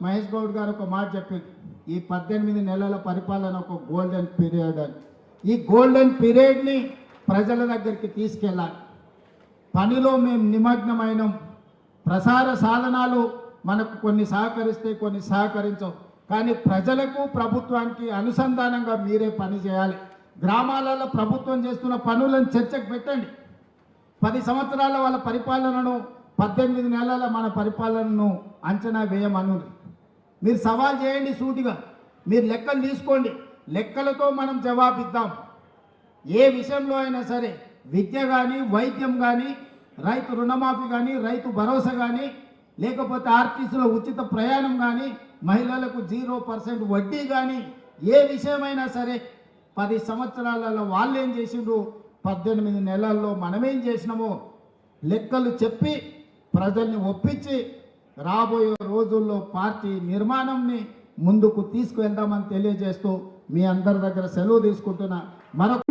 మహేష్ గౌడ్ గారు ఒక మాట చెప్పింది, ఈ 18 నెలల పరిపాలన ఒక గోల్డెన్ పీరియడ్ అని. ఈ గోల్డెన్ పీరియడ్ని ప్రజల దగ్గరికి తీసుకెళ్ళాలి. పనిలో మేము నిమగ్నమైనం. ప్రసార సాధనాలు మనకు కొన్ని సహకరిస్తే కొన్ని సహకరించవు, కానీ ప్రజలకు ప్రభుత్వానికి అనుసంధానంగా మీరే పని చేయాలి. గ్రామాలలో ప్రభుత్వం చేస్తున్న పనులను చర్చకు పెట్టండి. 10 సంవత్సరాల వాళ్ళ పరిపాలనను 18 నెలల మన పరిపాలనను అంచనా వేయమనుంది. మీరు సవాల్ చేయండి సూటిగా, మీరు లెక్కలు తీసుకోండి, లెక్కలతో మనం జవాబిద్దాం. ఏ విషయంలో అయినా సరే, విద్య కానీ, వైద్యం కానీ, రైతు రుణమాఫీ కానీ, రైతు భరోసా కానీ, లేకపోతే ఆర్టీసీలో ఉచిత ప్రయాణం కానీ, మహిళలకు 0% వడ్డీ కానీ, ఏ విషయమైనా సరే 10 సంవత్సరాలలో వాళ్ళు ఏం చేసిండ్రు, 18 నెలల్లో మనమేం చేసినామో లెక్కలు చెప్పి ప్రజల్ని ఒప్పించి రాబోయే రోజుల్లో పార్టీ నిర్మాణంని ముందుకు తీసుకువెళ్దామని తెలియజేస్తూ మీ అందరి దగ్గర సెలవు తీసుకుంటున్నా. మరొక